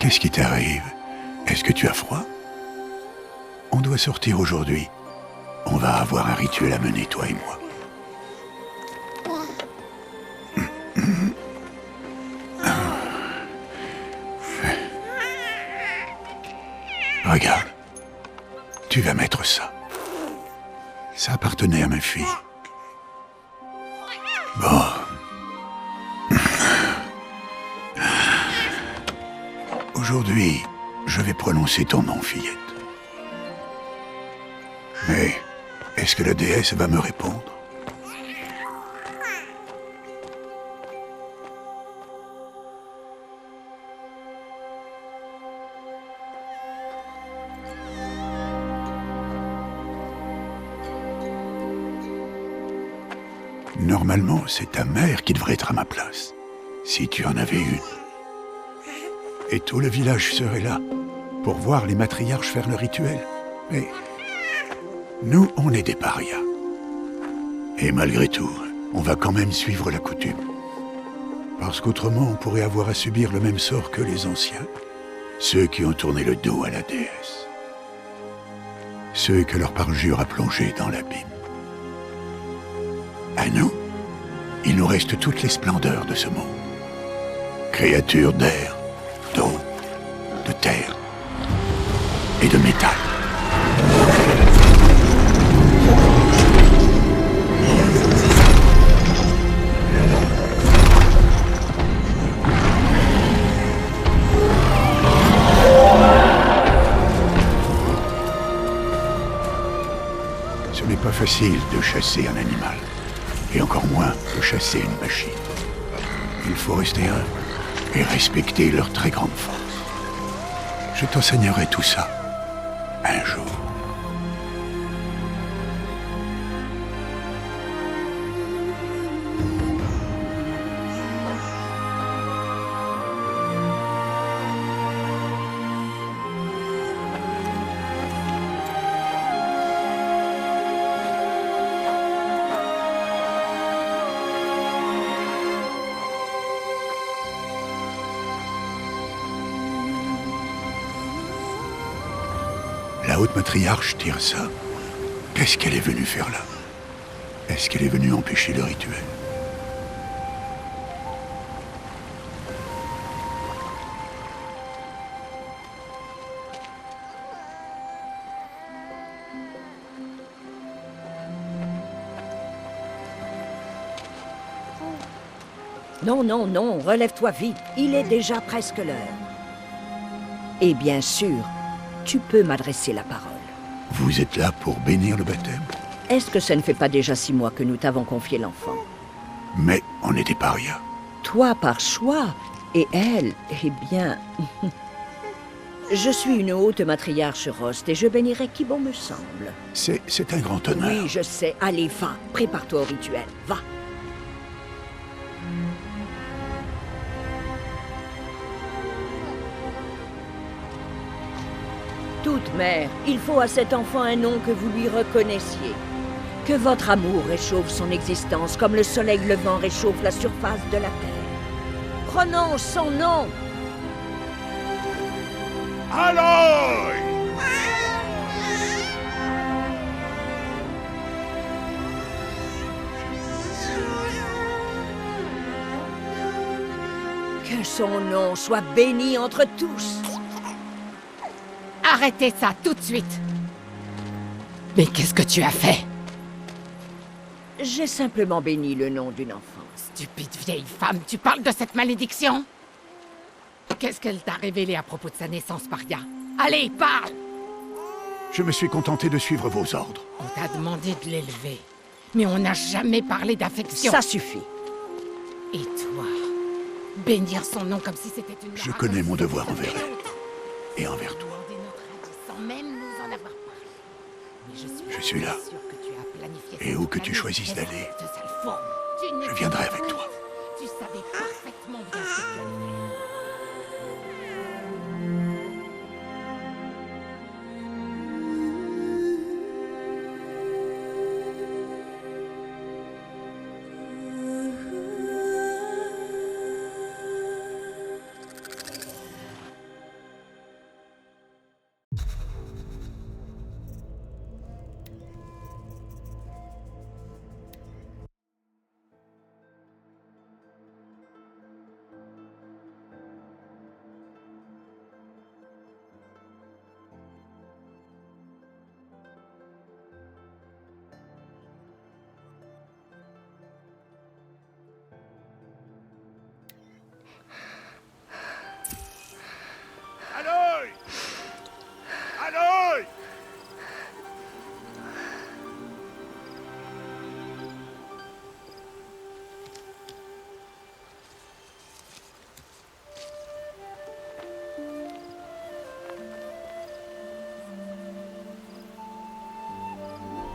Qu'est-ce qui t'arrive? Est-ce que tu as froid? On doit sortir aujourd'hui. On va avoir un rituel à mener, toi et moi. Regarde. Tu vas mettre ça. Ça appartenait à ma fille. Bon. Aujourd'hui, je vais prononcer ton nom, fillette. Mais, est-ce que la déesse va me répondre? Normalement, c'est ta mère qui devrait être à ma place, si tu en avais une. Et tout le village serait là, pour voir les matriarches faire le rituel. Mais nous, on est des parias. Et malgré tout, on va quand même suivre la coutume. Parce qu'autrement, on pourrait avoir à subir le même sort que les anciens, ceux qui ont tourné le dos à la déesse. Ceux que leur parjure a plongés dans l'abîme. À nous, il nous reste toutes les splendeurs de ce monde. Créatures d'air, d'eau, de terre et de métal. Ce n'est pas facile de chasser un animal. Et encore moins de chasser une machine. Il faut rester humble et respecter leur très grande force. Je t'enseignerai tout ça un jour. La haute matriarche Tirsa, qu'est-ce qu'elle est venue faire là? Est-ce qu'elle est venue empêcher le rituel? Non, non, non, relève-toi vite. Il est déjà presque l'heure. Et bien sûr, tu peux m'adresser la parole. Vous êtes là pour bénir le baptême? Est-ce que ça ne fait pas déjà 6 mois que nous t'avons confié l'enfant? Mais on est des parias. Toi par choix, et elle, eh bien... Je suis une haute matriarche Rost et je bénirai qui bon me semble. C'est un grand honneur. Oui, je sais. Allez, va. Prépare-toi au rituel. Va. Toute mère, il faut à cet enfant un nom que vous lui reconnaissiez. Que votre amour réchauffe son existence comme le soleil levant réchauffe la surface de la terre. Prononce son nom. Aloy! Que son nom soit béni entre tous. Arrêtez ça tout de suite! Mais qu'est-ce que tu as fait? J'ai simplement béni le nom d'une enfant. Stupide vieille femme, tu parles de cette malédiction? Qu'est-ce qu'elle t'a révélé à propos de sa naissance, Paria? Allez, parle! Je me suis contenté de suivre vos ordres. On t'a demandé de l'élever, mais on n'a jamais parlé d'affection. Ça suffit. Et toi, bénir son nom comme si c'était une... Je connais mon devoir envers elle et envers toi. Sans même nous en avoir parlé. Mais Je suis là. sûre que tu as planifié Et où que tu cette choisisses planète, d'aller, cette sale fourme. Tu n'es je viendrai avec toi. Tu savais parfaitement bien ce que tu allais faire.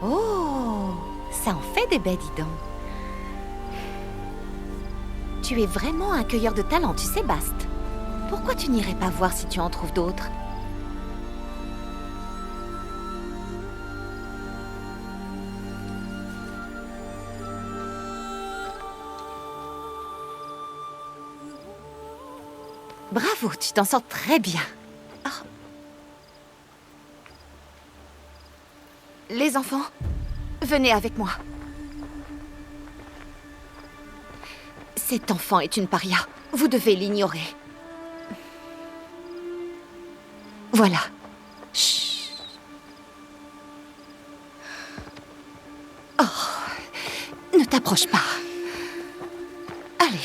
Oh, ça en fait des baies, dis donc. Tu es vraiment un cueilleur de talent, tu sais, Bast. Pourquoi tu n'irais pas voir si tu en trouves d'autres? Bravo, tu t'en sors très bien. Oh. Les enfants, venez avec moi. Cet enfant est une paria. Vous devez l'ignorer. Voilà. Chut. Oh, ne t'approche pas. Allez.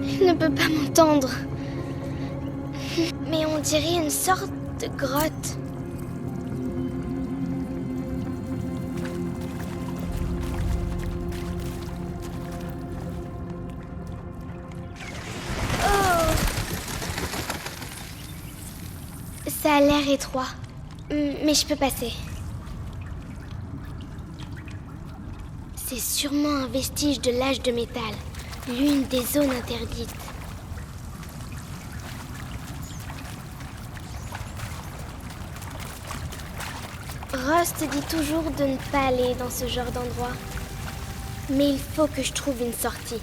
Il ne peut pas m'entendre. Mais on dirait une sorte de grotte. Oh! Ça a l'air étroit. Mais je peux passer. C'est sûrement un vestige de l'âge de métal. L'une des zones interdites. Rust dit toujours de ne pas aller dans ce genre d'endroit. Mais il faut que je trouve une sortie.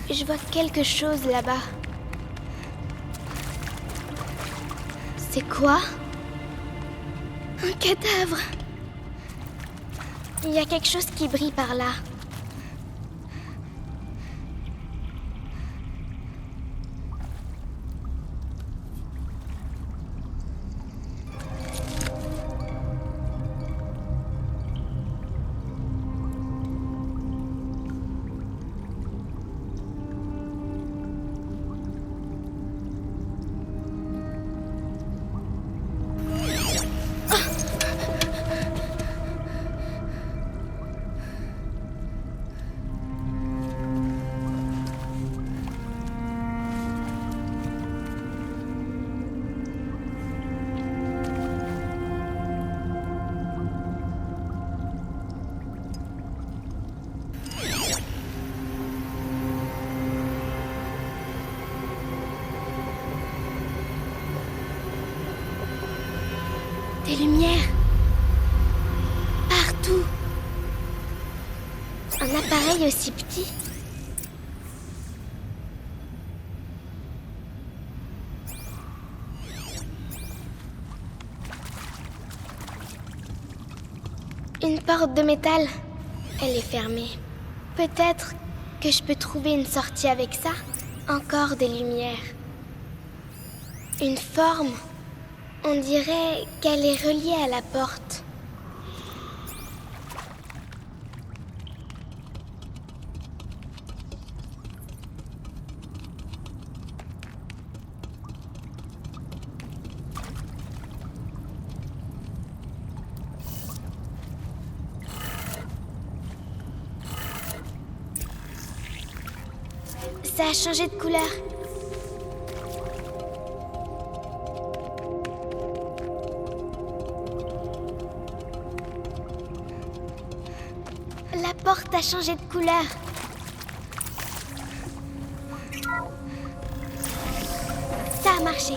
Je vois quelque chose là-bas. C'est quoi? Un cadavre. Il y a quelque chose qui brille par là. Des lumières. Partout. Un appareil aussi petit. Une porte de métal. Elle est fermée. Peut-être que je peux trouver une sortie avec ça. Encore des lumières. Une forme. On dirait qu'elle est reliée à la porte. Ça a changé de couleur. La porte a changé de couleur. Ça a marché.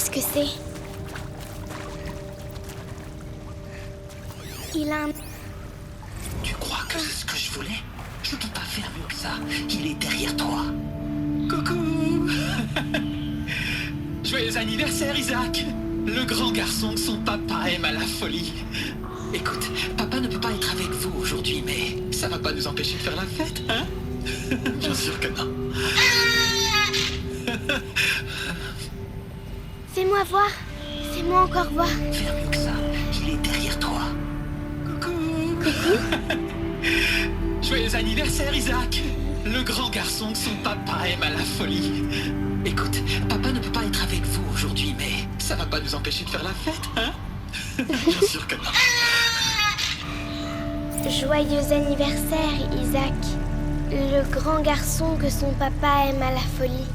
Qu'est-ce que c'est? Il a un... Tu crois que c'est ce que je voulais? Je peux pas faire mieux que ça. Il est derrière toi. Coucou. Joyeux anniversaire, Isaac. Le grand garçon que son papa aime à la folie. Écoute, papa ne peut pas être avec vous aujourd'hui, mais ça va pas nous empêcher de faire la fête, hein? Bien sûr que non. Fais-moi voir. Fais-moi encore voir. Faire mieux que ça. Il est derrière toi. Coucou. Joyeux anniversaire, Isaac. Le grand garçon que son papa aime à la folie. Écoute, papa ne peut pas être avec vous aujourd'hui, mais ça va pas nous empêcher de faire la fête, hein? Bien sûr que non. Joyeux anniversaire, Isaac. Le grand garçon que son papa aime à la folie.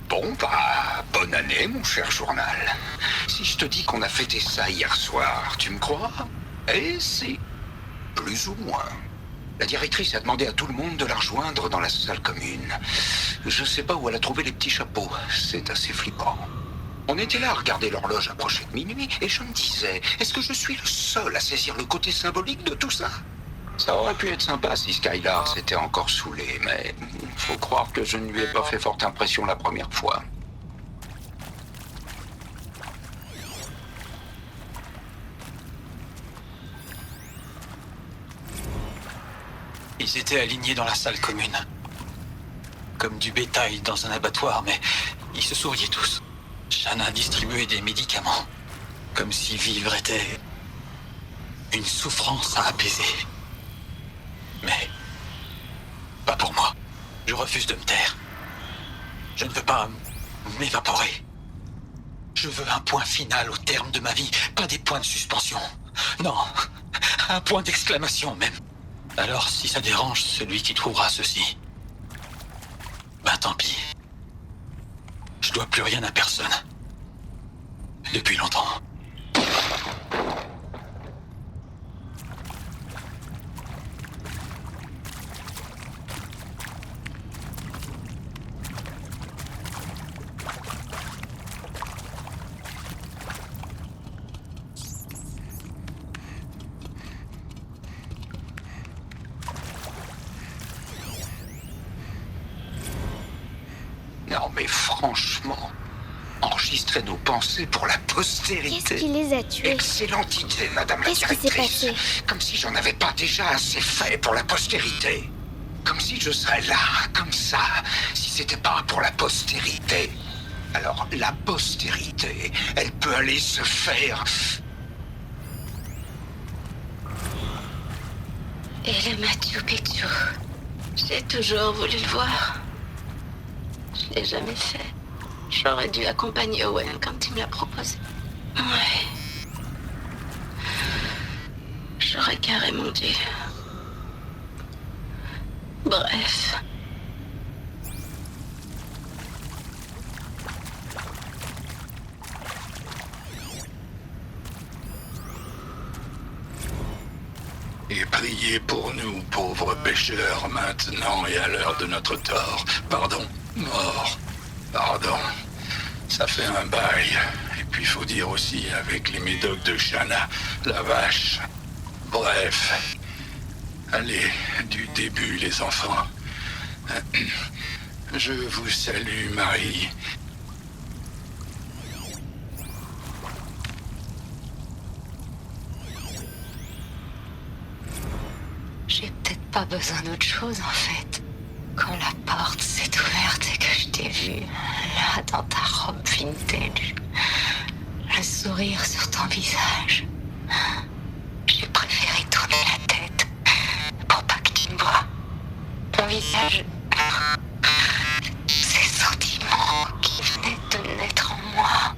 Bon, bah, bonne année, mon cher journal. Si je te dis qu'on a fêté ça hier soir, tu me crois? Eh si, plus ou moins. La directrice a demandé à tout le monde de la rejoindre dans la salle commune. Je sais pas où elle a trouvé les petits chapeaux, c'est assez flippant. On était là à regarder l'horloge approcher de minuit, et je me disais, est-ce que je suis le seul à saisir le côté symbolique de tout ça? Ça aurait pu être sympa si Skylar s'était encore saoulé, mais faut croire que je ne lui ai pas fait forte impression la première fois. Ils étaient alignés dans la salle commune. Comme du bétail dans un abattoir, mais ils se souriaient tous. Shanna distribuait des médicaments. Comme si vivre était une souffrance à apaiser. Mais pas pour moi. Je refuse de me taire. Je ne veux pas m'évaporer. Je veux un point final au terme de ma vie, pas des points de suspension. Non, un point d'exclamation même. Alors, si ça dérange celui qui trouvera ceci, ben tant pis. Je dois plus rien à personne. Depuis longtemps. Non mais franchement, enregistrer nos pensées pour la postérité. Qu'est-ce qui les a tués? Excellente idée, madame la Qu'est-ce qui s'est directrice. passé? Comme si j'en avais pas déjà assez fait pour la postérité. Comme si je serais là, comme ça, si c'était pas pour la postérité. Alors, la postérité, elle peut aller se faire... Et le Machu Picchu, j'ai toujours voulu le voir. Je l'ai jamais fait. J'aurais dû accompagner Owen quand il me l'a proposé. Ouais. J'aurais carrément dû. Bref. Et priez pour nous, pauvres pécheurs, maintenant et à l'heure de notre tort. Pardon, mort. Pardon. Ça fait un bail. Et puis faut dire aussi avec les médocs de Shanna, la vache. Bref. Allez, du début, les enfants. Je vous salue, Marie. J'ai peut-être pas besoin d'autre chose en fait. Quand la porte s'est ouverte et que je t'ai vu, là dans ta robe vintage, le sourire sur ton visage, j'ai préféré tourner la tête pour pas que tu me vois. Ton visage, ces sentiments qui venaient de naître en moi.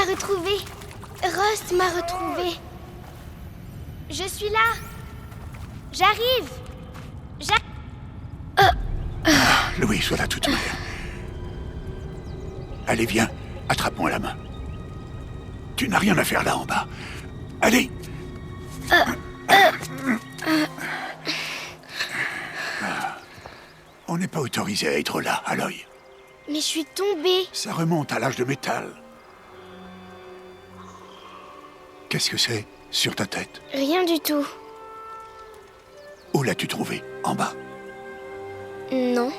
retrouvé. Rust m'a retrouvé. Je suis là. J'arrive. Louis, voilà toute mère. Allez, viens. Attrape-moi la main. Tu n'as rien à faire là en bas. Allez. On n'est pas autorisé à être là, Aloy. Mais je suis tombée. Ça remonte à l'âge de métal. Qu'est-ce que c'est sur ta tête? Rien du tout. Où l'as-tu trouvé? En bas? Non.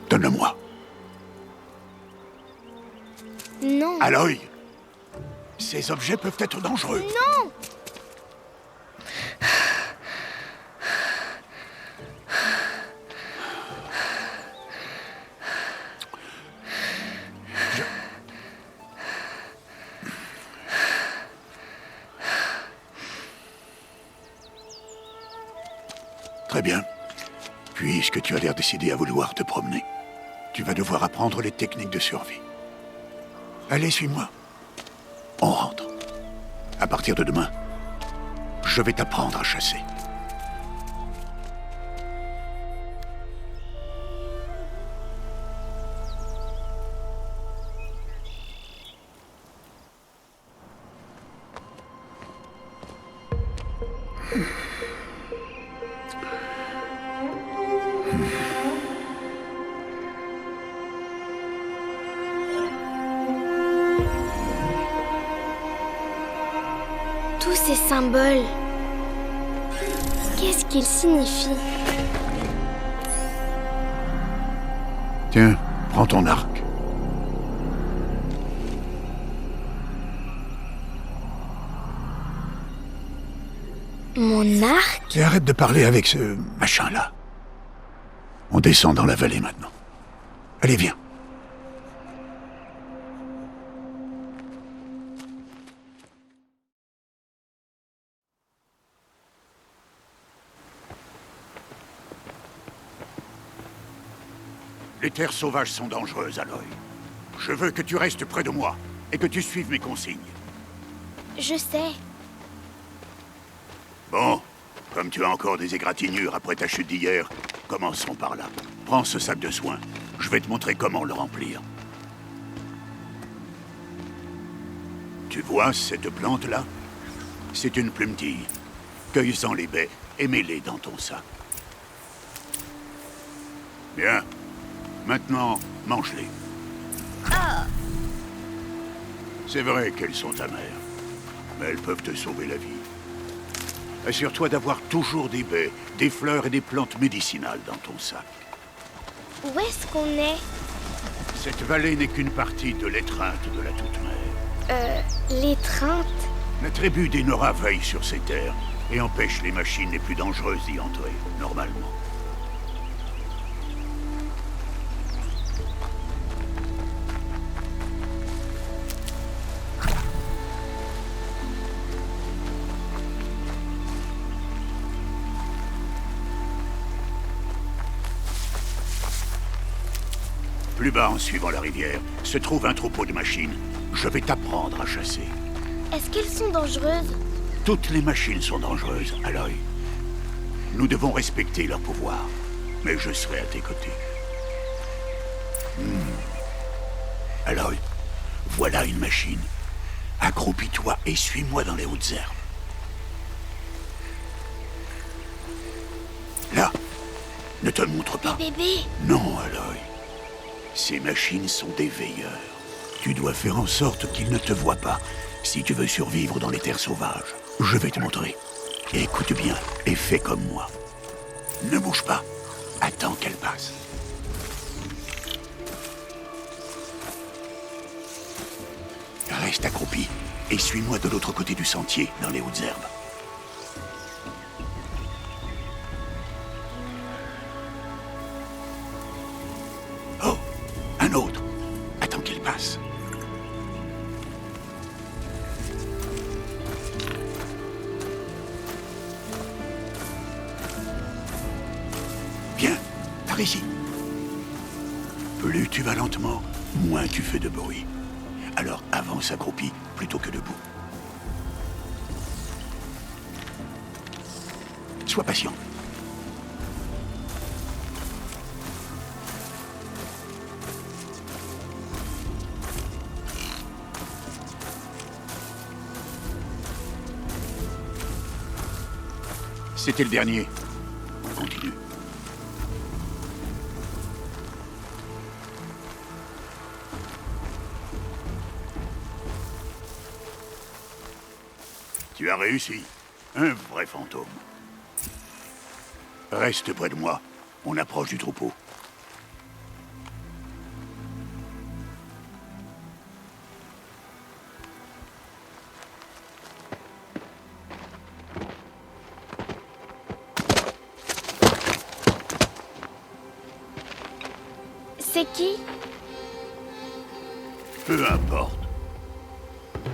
Donne-le-moi. Non. Aloy, ces objets peuvent être dangereux. Non. Très bien. Puisque tu as l'air décidé à vouloir te promener, tu vas devoir apprendre les techniques de survie. Allez, suis-moi. On rentre. À partir de demain, je vais t'apprendre à chasser. Tous ces symboles, qu'est-ce qu'ils signifient? Tiens, prends ton arc. Mon arc? Et arrête de parler avec ce machin-là. On descend dans la vallée maintenant. Allez, viens. Les terres sauvages sont dangereuses, Aloy. Je veux que tu restes près de moi et que tu suives mes consignes. Je sais. Bon, comme tu as encore des égratignures après ta chute d'hier, commençons par là. Prends ce sac de soins. Je vais te montrer comment le remplir. Tu vois cette plante-là? C'est une plumetille. Cueille-en les baies et mets-les dans ton sac. Bien. Maintenant, mange-les. C'est vrai qu'elles sont amères, mais elles peuvent te sauver la vie. Assure-toi d'avoir toujours des baies, des fleurs et des plantes médicinales dans ton sac. Où est-ce qu'on est? Cette vallée n'est qu'une partie de l'étreinte de la Toute-Mère. L'étreinte? La tribu des Nora veille sur ces terres et empêche les machines les plus dangereuses d'y entrer, normalement. Plus bas, en suivant la rivière, se trouve un troupeau de machines. Je vais t'apprendre à chasser. Est-ce qu'elles sont dangereuses? Toutes les machines sont dangereuses, Aloy. Nous devons respecter leur pouvoir, mais je serai à tes côtés. Aloy, voilà une machine. Accroupis-toi et suis-moi dans les hautes herbes. Là, ne te montre pas. Bébé? Non, Aloy. Ces machines sont des veilleurs. Tu dois faire en sorte qu'ils ne te voient pas si tu veux survivre dans les terres sauvages. Je vais te montrer. Écoute bien et fais comme moi. Ne bouge pas. Attends qu'elle passe. Reste accroupi et suis-moi de l'autre côté du sentier, dans les hautes herbes. Oh, un autre. Attends qu'il passe. Viens, par ici. Plus tu vas lentement, moins tu fais de bruit. Alors avance accroupi plutôt que debout. Sois patient. C'était le dernier. On continue. Tu as réussi. Un vrai fantôme. Reste près de moi. On approche du troupeau. C'est qui? Peu importe.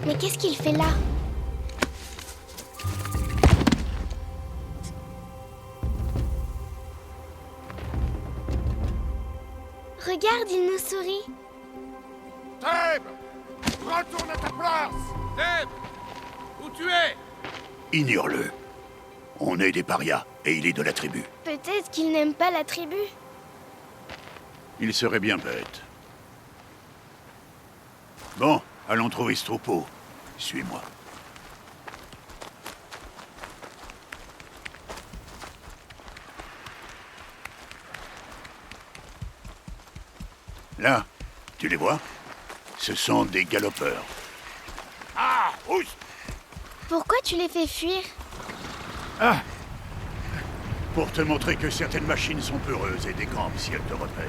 Mais qu'est-ce qu'il fait là? Regarde, il nous sourit. Thèbes! Retourne à ta place! Thèbes! Où tu es? Ignore-le. On est des parias, et il est de la tribu. Peut-être qu'il n'aime pas la tribu. Il serait bien bête. Bon, allons trouver ce troupeau. Suis-moi. Là, tu les vois? Ce sont des galopeurs. Ah! Oust! Pourquoi tu les fais fuir? Ah! Pour te montrer que certaines machines sont peureuses et dégrampent si elles te repèrent.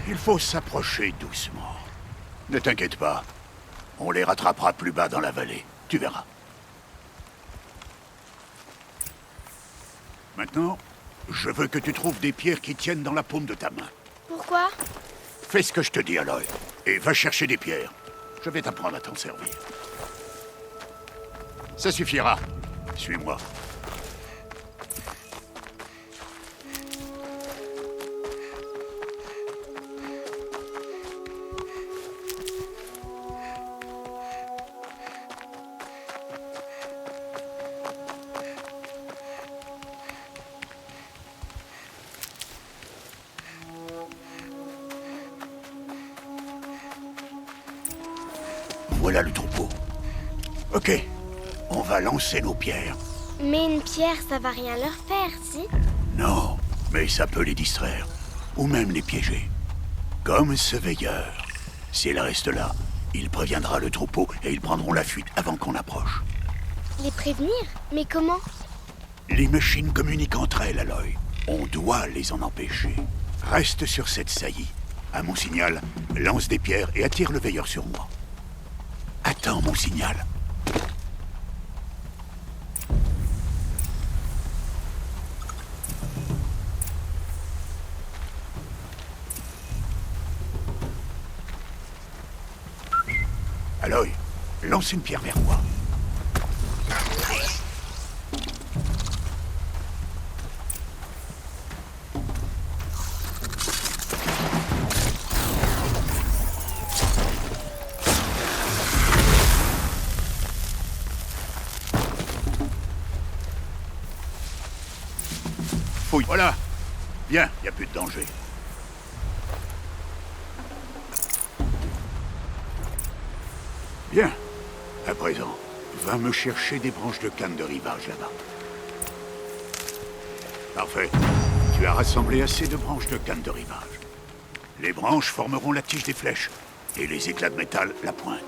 Il faut s'approcher doucement. Ne t'inquiète pas. On les rattrapera plus bas dans la vallée. Tu verras. Maintenant, je veux que tu trouves des pierres qui tiennent dans la paume de ta main. Pourquoi? Fais ce que je te dis, Aloy. Et va chercher des pierres. Je vais t'apprendre à t'en servir. Ça suffira. Suis-moi. Voilà le troupeau. Ok, on va lancer nos pierres. Mais une pierre, ça va rien leur faire, si? Non, mais ça peut les distraire. Ou même les piéger. Comme ce veilleur. S'il reste là, il préviendra le troupeau et ils prendront la fuite avant qu'on approche. Les prévenir? Mais comment? Les machines communiquent entre elles, Aloy. On doit les en empêcher. Reste sur cette saillie. À mon signal, lance des pierres et attire le veilleur sur moi. Attends mon signal. Aloy, lance une pierre vers moi. Fouille. Voilà. Bien, il n'y a plus de danger. Bien. À présent, va me chercher des branches de canne de rivage là-bas. Parfait. Tu as rassemblé assez de branches de canne de rivage. Les branches formeront la tige des flèches et les éclats de métal la pointe.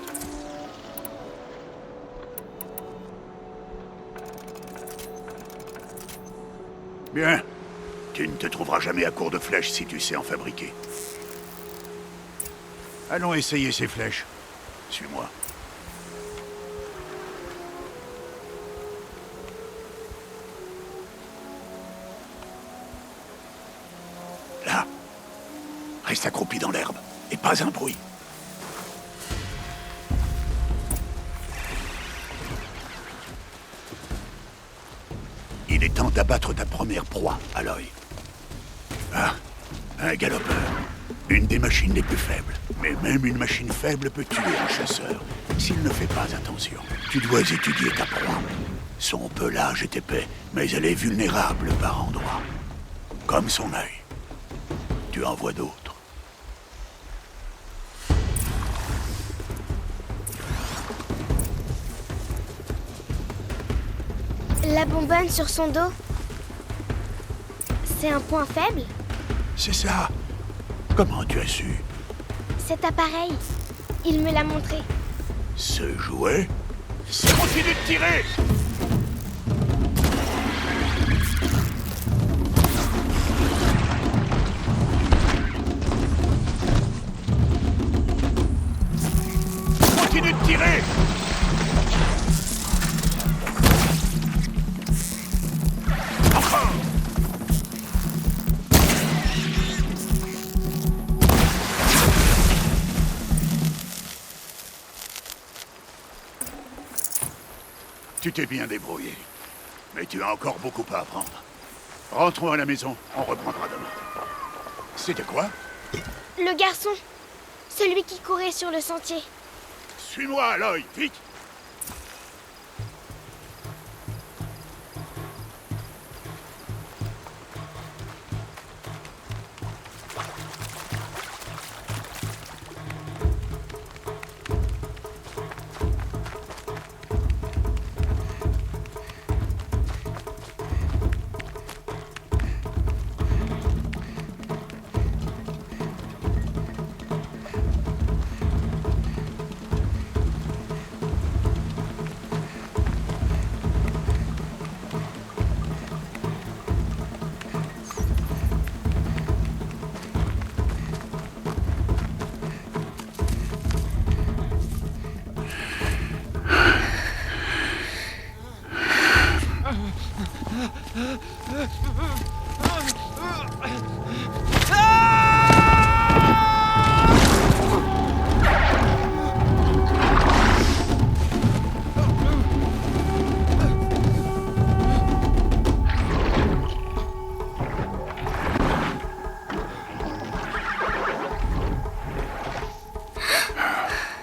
Bien. Tu ne te trouveras jamais à court de flèches si tu sais en fabriquer. Allons essayer ces flèches. Suis-moi. Là. Reste accroupi dans l'herbe. Et pas un bruit. Il est temps d'abattre ta première proie, Aloy. Ah, un galopeur. Une des machines les plus faibles. Mais même une machine faible peut tuer un chasseur, s'il ne fait pas attention. Tu dois étudier ta proie. Son pelage est épais, mais elle est vulnérable par endroits. Comme son œil. Tu en vois d'autres. La bonbonne sur son dos, c'est un point faible? C'est ça. Comment tu as su? Cet appareil, il me l'a montré. Ce jouet? Continue de tirer! Continue de tirer! Enfin! Tu t'es bien débrouillé. Mais tu as encore beaucoup à apprendre. Rentrons à la maison, on reprendra demain. C'était quoi? Le garçon, celui qui courait sur le sentier. Suis-moi, Aloy, vite!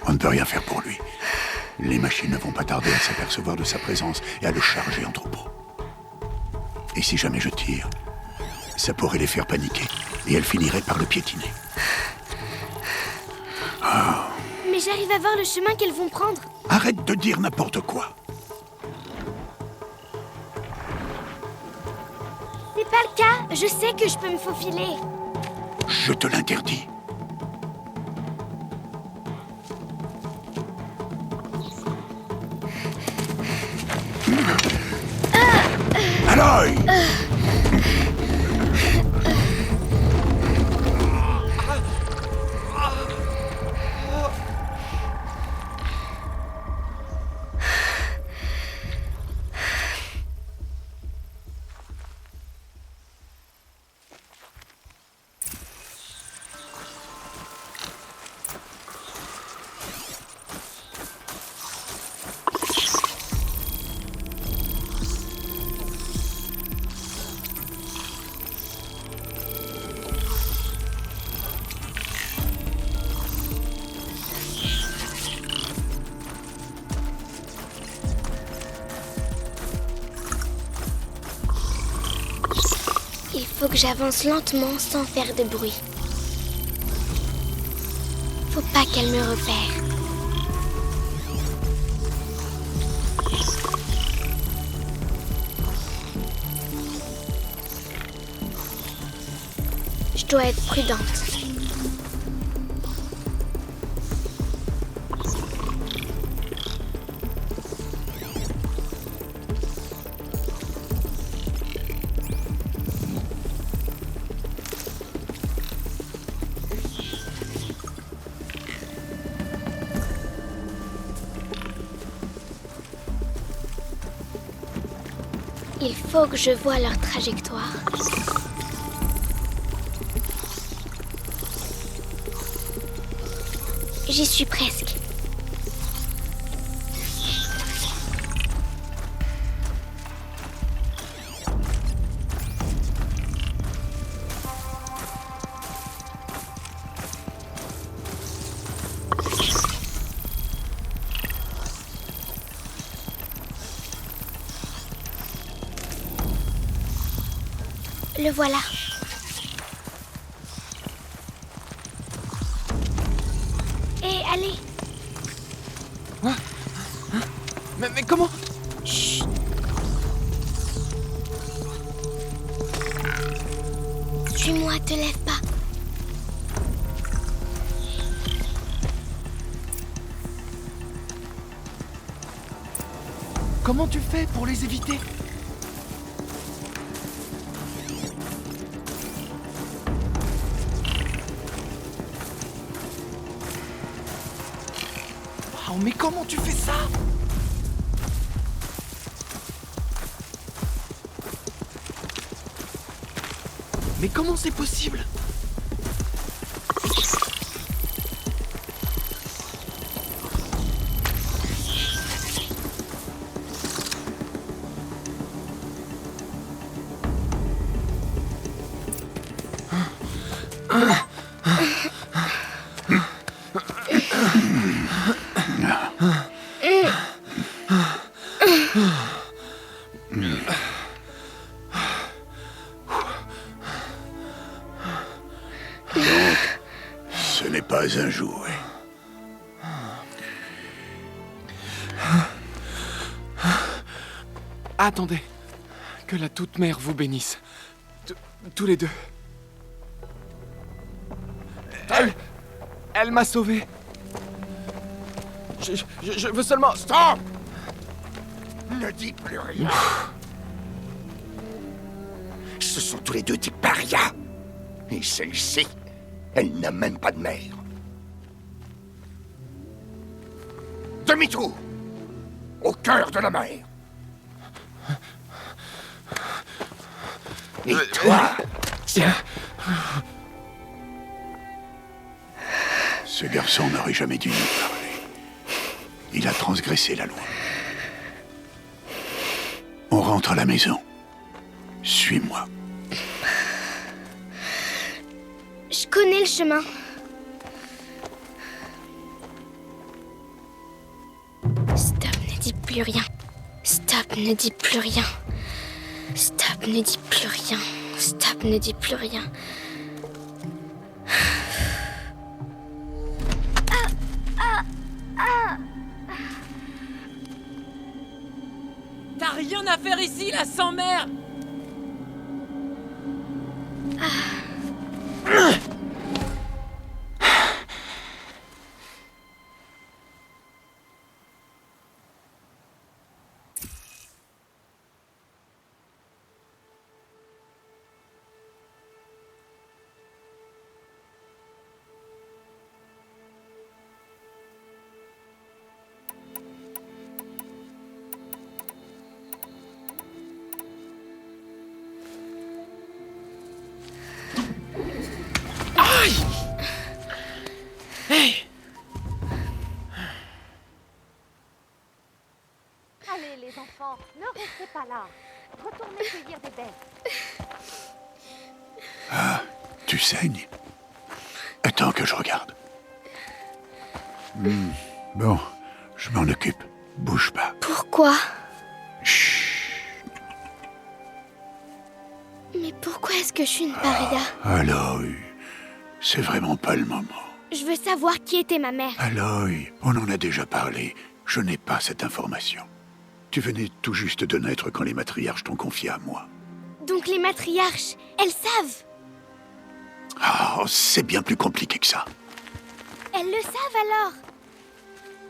On ne peut rien faire pour lui. Les machines ne vont pas tarder à s'apercevoir de sa présence et à le charger en troupeau. Et si jamais je tire, ça pourrait les faire paniquer et elles finiraient par le piétiner. Mais j'arrive à voir le chemin qu'elles vont prendre. Arrête de dire n'importe quoi. C'est pas le cas, je sais que je peux me faufiler. Je te l'interdis. Aloy! Il faut que j'avance lentement sans faire de bruit. Faut pas qu'elle me repère. Je dois être prudente. Il faut que je voie leur trajectoire. J'y suis presque. Le voilà. Hé, allez. Mais comment? Chut. Suis-moi, te lève pas. Comment tu fais pour les éviter? Waouh, mais comment tu fais ça? Mais comment c'est possible? Ce n'est pas un jouet. Attendez. Que la Toute-Mère vous bénisse. Tous les deux. Elle m'a sauvé. Je veux seulement... Stop! Ne dis plus rien. Ce sont tous les deux des parias. Et celle-ci, elle n'a même pas de mère. Demi-tour! Au cœur de la mer. Et toi, tiens. Ce garçon n'aurait jamais dû nous parler. Il a transgressé la loi. On rentre à la maison. Suis-moi. Je connais le chemin. Stop, ne dis plus rien. Stop, ne dis plus rien. Stop, ne dis plus rien. Stop, ne dis plus rien. T'as rien à faire ici, la sans-mère! Allez, les enfants, ne restez pas là. Retournez cueillir des baies. Ah, tu saignes? Attends que je regarde. Bon, je m'en occupe. Bouge pas. Pourquoi? Chut. Mais pourquoi est-ce que je suis une paria? Aloy, c'est vraiment pas le moment. Je veux savoir qui était ma mère. Aloy, on en a déjà parlé. Je n'ai pas cette information. Tu venais tout juste de naître quand les matriarches t'ont confié à moi. Donc les matriarches, elles savent. Ah, c'est bien plus compliqué que ça. Elles le savent alors.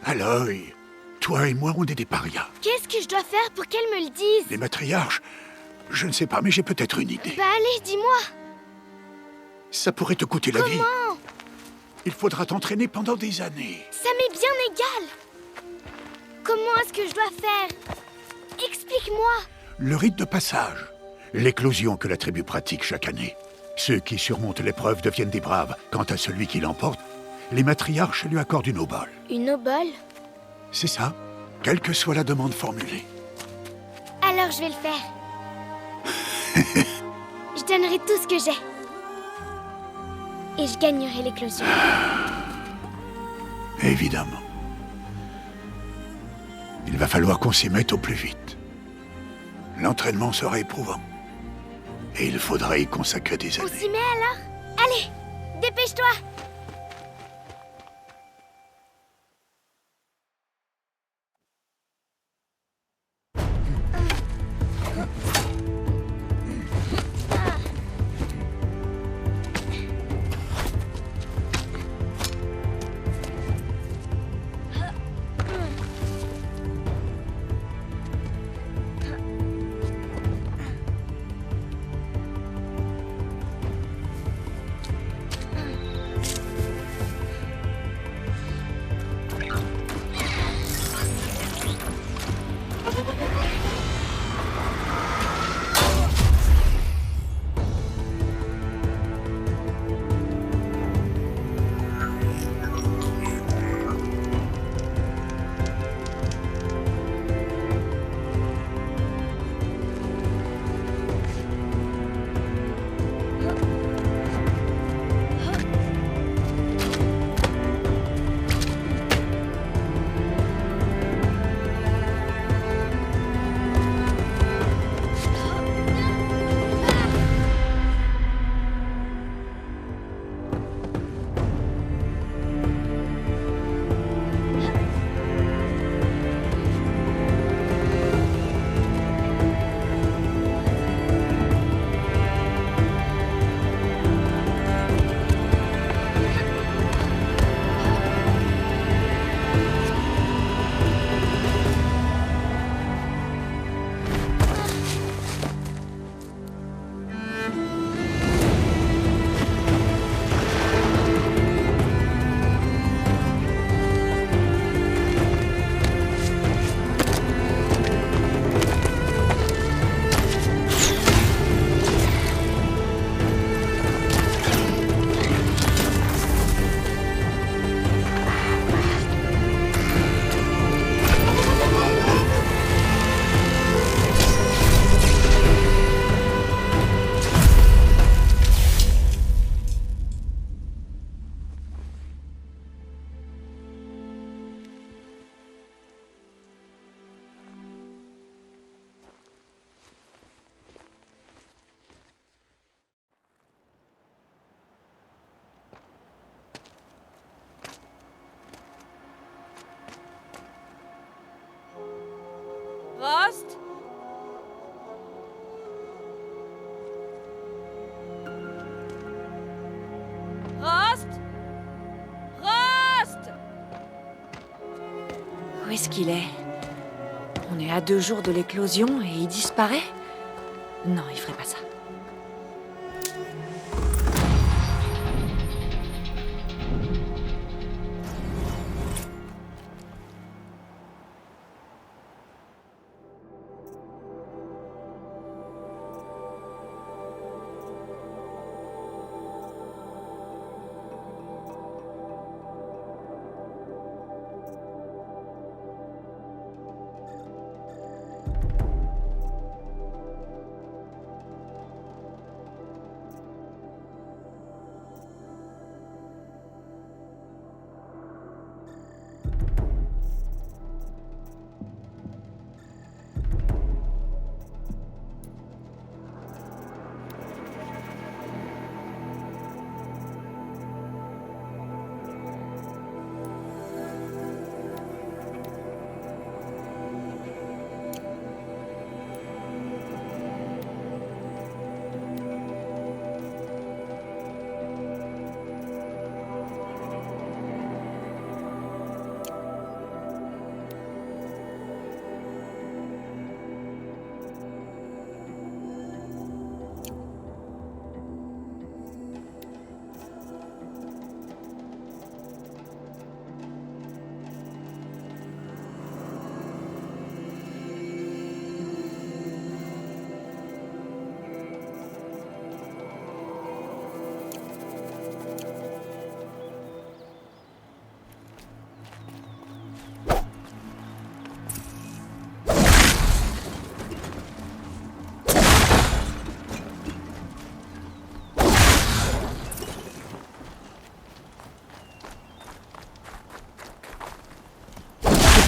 Aloy, toi et moi, on est des parias. Qu'est-ce que je dois faire pour qu'elles me le disent? Les matriarches, je ne sais pas, mais j'ai peut-être une idée. Bah allez, dis-moi. Ça pourrait te coûter la vie. Comment? Il faudra t'entraîner pendant des années. Ça m'est bien égal. Comment est-ce que je dois faire? Explique-moi. Le rite de passage. L'éclosion que la tribu pratique chaque année. Ceux qui surmontent l'épreuve deviennent des braves. Quant à celui qui l'emporte, les matriarches lui accordent une obole. Une obole? C'est ça, quelle que soit la demande formulée. Alors je vais le faire. Je donnerai tout ce que j'ai. Et je gagnerai l'éclosion. Évidemment. Il va falloir qu'on s'y mette au plus vite. L'entraînement sera éprouvant. Et il faudra y consacrer des On années. s'y met alors? Allez, dépêche-toi! Rost? Rost? Rost? Où est-ce qu'il est? On est à 2 jours de l'éclosion et il disparaît? Non, il ferait pas ça.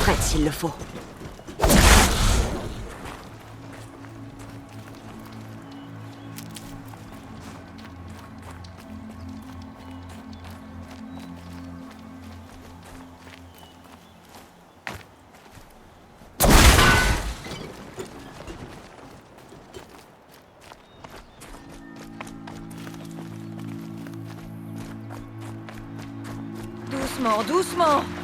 Prête s'il le faut. Doucement, doucement.